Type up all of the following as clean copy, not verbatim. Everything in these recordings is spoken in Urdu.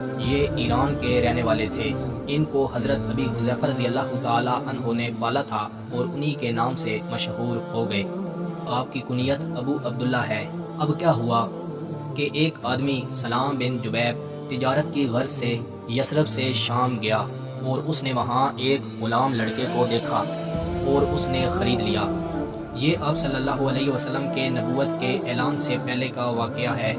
یہ ایران کے رہنے والے تھے۔ ان کو حضرت ابی حذیفہ رضی اللہ تعالی عنہ نے پالا تھا اور انہی کے نام سے مشہور ہو گئے۔ آپ کی کنیت ابو عبداللہ ہے۔ اب کیا ہوا کہ ایک آدمی سلام بن جبیب تجارت کی غرض سے یثرب سے شام گیا اور اس نے وہاں ایک غلام لڑکے کو دیکھا اور اس نے خرید لیا۔ یہ آپ صلی اللہ علیہ وسلم کے نبوت کے اعلان سے پہلے کا واقعہ ہے۔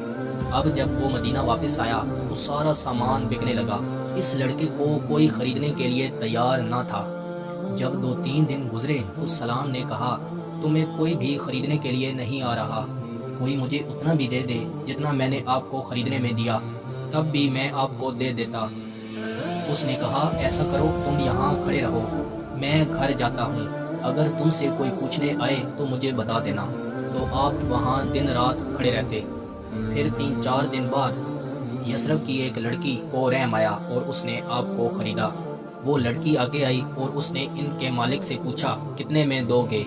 اب جب وہ مدینہ واپس آیا تو سارا سامان بکنے لگا۔ اس لڑکے کو کوئی خریدنے کے لیے تیار نہ تھا۔ جب 2-3 دن گزرے تو سلام نے کہا، تمہیں کوئی بھی خریدنے کے لیے نہیں آ رہا، کوئی مجھے اتنا بھی دے دے جتنا میں نے آپ کو خریدنے میں دیا، تب بھی میں آپ کو دے دیتا۔ اس نے کہا، ایسا کرو، تم یہاں کھڑے رہو، میں گھر جاتا ہوں، اگر تم سے کوئی پوچھنے آئے تو مجھے بتا دینا۔ تو آپ وہاں دن رات کھڑے رہتے۔ پھر 3-4 دن بعد یثرب کی ایک لڑکی کو رحم آیا اور اس نے آپ کو خریدا۔ وہ لڑکی آگے آئی اور اس نے ان کے مالک سے پوچھا، کتنے میں دو گے؟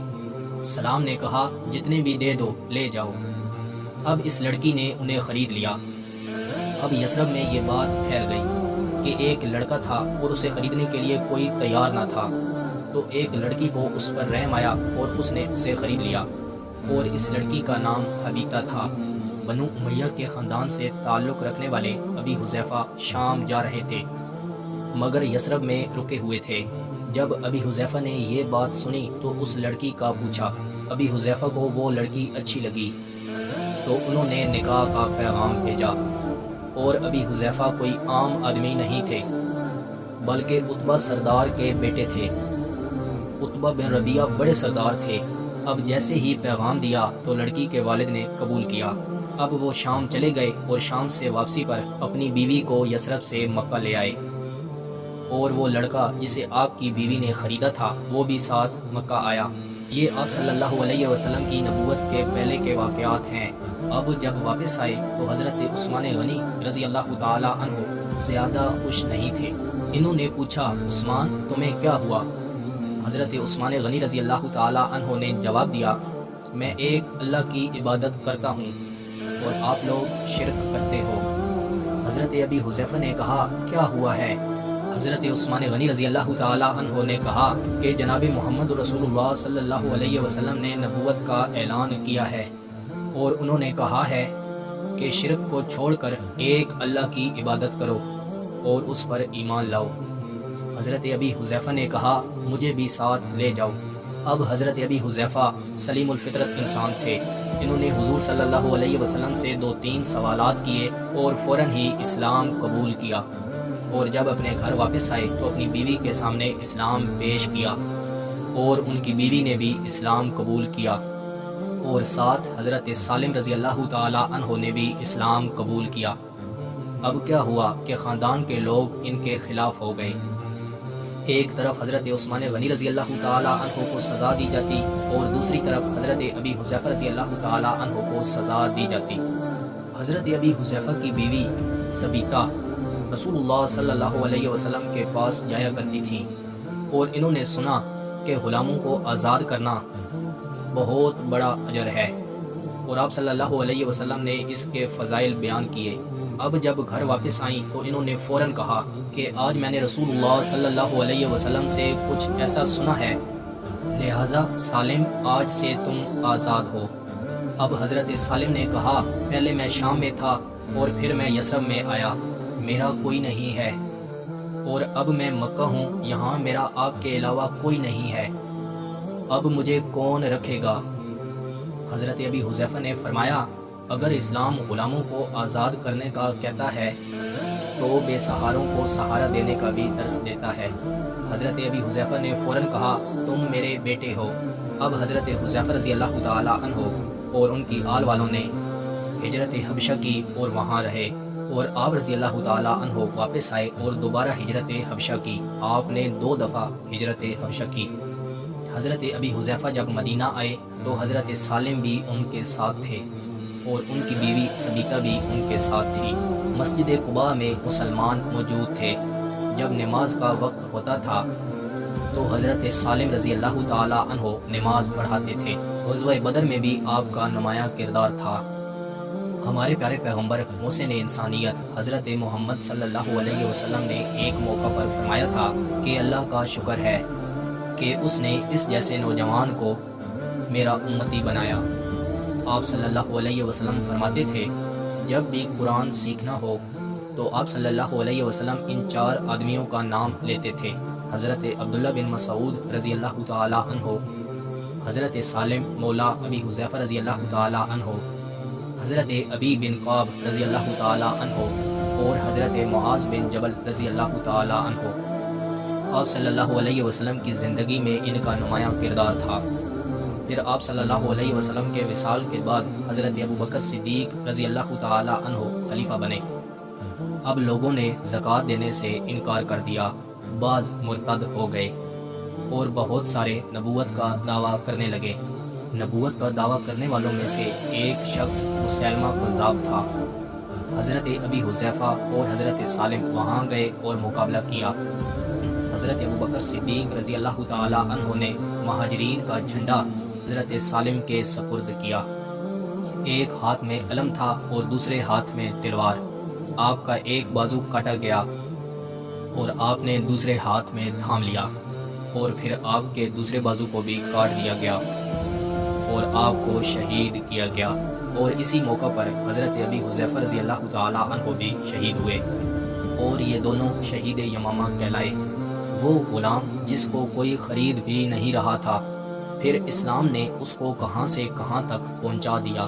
سلام نے کہا، جتنے بھی دے دو، لے جاؤ۔ اب اس لڑکی نے انہیں خرید لیا۔ اب یثرب میں یہ بات پھیل گئی کہ ایک لڑکا تھا اور اسے خریدنے کے لیے کوئی تیار نہ تھا، تو ایک لڑکی کو اس پر رحم آیا اور اس نے اسے خرید لیا، اور اس لڑکی کا نام حبیطہ تھا۔ بنو امیہ کے خاندان سے تعلق رکھنے والے ابی حذیفہ شام جا رہے تھے مگر یثرب میں رکے ہوئے تھے۔ جب ابی حذیفہ نے یہ بات سنی تو اس لڑکی کا پوچھا۔ ابی حذیفہ کو وہ لڑکی اچھی لگی تو انہوں نے نکاح کا پیغام بھیجا۔ اور ابی حذیفہ کوئی عام آدمی نہیں تھے بلکہ عتبہ سردار کے بیٹے تھے۔ عتبہ بن ربیعہ بڑے سردار تھے۔ اب جیسے ہی پیغام دیا تو لڑکی کے والد نے قبول کیا۔ اب وہ شام چلے گئے اور شام سے واپسی پر اپنی بیوی کو یثرب سے مکہ لے آئے، اور وہ لڑکا جسے آپ کی بیوی نے خریدا تھا وہ بھی ساتھ مکہ آیا۔ یہ آپ صلی اللہ علیہ وسلم کی نبوت کے پہلے کے واقعات ہیں۔ اب جب واپس آئے تو حضرت عثمان غنی رضی اللہ تعالی عنہ زیادہ خوش نہیں تھے۔ انہوں نے پوچھا، عثمان تمہیں کیا ہوا؟ حضرت عثمان غنی رضی اللہ تعالی عنہ نے جواب دیا، میں ایک اللہ کی عبادت کرتا ہوں اور آپ لوگ شرک کرتے ہو۔ حضرت ابی حذیفہ نے کہا، کیا ہوا ہے؟ حضرت عثمان غنی رضی اللہ تعالی عنہ نے کہا کہ جناب محمد رسول اللہ صلی اللہ علیہ وسلم نے نبوت کا اعلان کیا ہے اور انہوں نے کہا ہے کہ شرک کو چھوڑ کر ایک اللہ کی عبادت کرو اور اس پر ایمان لاؤ۔ حضرت ابی حذیفہ نے کہا، مجھے بھی ساتھ لے جاؤ۔ اب حضرت ابی حذیفہ سلیم الفطرت انسان تھے۔ انہوں نے حضور صلی اللہ علیہ وسلم سے 2-3 سوالات کیے اور فوراً ہی اسلام قبول کیا، اور جب اپنے گھر واپس آئے تو اپنی بیوی کے سامنے اسلام پیش کیا اور ان کی بیوی نے بھی اسلام قبول کیا، اور ساتھ حضرت سالم رضی اللہ تعالی عنہ نے بھی اسلام قبول کیا۔ اب کیا ہوا کہ خاندان کے لوگ ان کے خلاف ہو گئے۔ ایک طرف حضرت عثمان غنی رضی اللہ تعالی عنہ کو سزا دی جاتی اور دوسری طرف حضرت ابی حذیفہ رضی اللہ تعالی عنہ کو سزا دی جاتی۔ حضرت ابی حذیفہ کی بیوی ثبیتہ رسول اللہ صلی اللہ علیہ وسلم کے پاس جایا کرتی تھی، اور انہوں نے سنا کہ غلاموں کو آزاد کرنا بہت بڑا اجر ہے، اور آپ صلی اللہ علیہ وسلم نے اس کے فضائل بیان کیے۔ اب جب گھر واپس آئیں تو انہوں نے فوراً کہا کہ آج میں نے رسول اللہ صلی اللہ علیہ وسلم سے کچھ ایسا سنا ہے، لہٰذا سالم آج سے تم آزاد ہو۔ اب حضرت سالم نے کہا، پہلے میں شام میں تھا اور پھر میں یثرب میں آیا، میرا کوئی نہیں ہے، اور اب میں مکہ ہوں، یہاں میرا آپ کے علاوہ کوئی نہیں ہے، اب مجھے کون رکھے گا؟ حضرت ابی حذیفہ نے فرمایا، اگر اسلام غلاموں کو آزاد کرنے کا کہتا ہے تو بے سہاروں کو سہارا دینے کا بھی درس دیتا ہے۔ حضرت ابی حذیفہ نے فوراً کہا، تم میرے بیٹے ہو۔ اب حضرت حذیفہ رضی اللہ تعالی عنہ اور ان کی آل والوں نے ہجرت حبشہ کی اور وہاں رہے، اور آپ رضی اللہ تعالی عنہ واپس آئے اور دوبارہ ہجرت حبشہ کی۔ آپ نے 2 دفعہ ہجرت حبشہ کی۔ حضرت ابی حذیفہ جب مدینہ آئے تو حضرت سالم بھی ان کے ساتھ تھے اور ان کی بیوی ثبیتہ بھی ان کے ساتھ تھی۔ مسجد قباء میں مسلمان موجود تھے۔ جب نماز کا وقت ہوتا تھا تو حضرت سالم رضی اللہ تعالی عنہ نماز پڑھاتے تھے۔ غزوہ بدر میں بھی آپ کا نمایاں کردار تھا۔ ہمارے پیارے پیغمبر محسن انسانیت حضرت محمد صلی اللہ علیہ وسلم نے ایک موقع پر فرمایا تھا کہ اللہ کا شکر ہے کہ اس نے اس جیسے نوجوان کو میرا امتی بنایا۔ آپ صلی اللہ علیہ وسلم فرماتے تھے جب بھی قرآن سیکھنا ہو تو آپ صلی اللہ علیہ وسلم ان 4 آدمیوں کا نام لیتے تھے، حضرت عبداللہ بن مسعود رضی اللہ تعالی عنہ، حضرت سالم مولا ابی حذیفہ رضی اللہ تعالی عنہ، حضرت ابی بن قعب رضی اللہ تعالی عنہ اور حضرت معاذ بن جبل رضی اللہ تعالی عنہ۔ آپ صلی اللہ علیہ وسلم کی زندگی میں ان کا نمایاں کردار تھا۔ پھر آپ صلی اللہ علیہ وسلم کے وصال کے بعد حضرت ابو بکر صدیق رضی اللہ تعالی عنہ خلیفہ بنے۔ اب لوگوں نے زکوٰۃ دینے سے انکار کر دیا، بعض مرتد ہو گئے اور بہت سارے نبوت کا دعویٰ کرنے لگے۔ نبوت کا دعویٰ کرنے والوں میں سے ایک شخص مسیلمہ کذاب تھا۔ حضرت ابی حذیفہ اور حضرت سالم وہاں گئے اور مقابلہ کیا۔ حضرت ابو بکر صدیق رضی اللہ تعالی عنہ نے مہاجرین کا جھنڈا حضرت سالم کے سپرد کیا۔ ایک ہاتھ میں علم تھا اور دوسرے ہاتھ میں تلوار۔ آپ کا ایک بازو کاٹا گیا اور آپ نے دوسرے ہاتھ میں تھام لیا، اور پھر آپ کے دوسرے بازو کو بھی کاٹ دیا گیا اور آپ کو شہید کیا گیا۔ اور اسی موقع پر حضرت ابی حذیفہ رضی اللہ تعالی عنہ بھی شہید ہوئے، اور یہ دونوں شہید یمامہ کہلائے۔ وہ غلام جس کو کوئی خرید بھی نہیں رہا تھا، پھر اسلام نے اس کو کہاں سے کہاں تک پہنچا دیا۔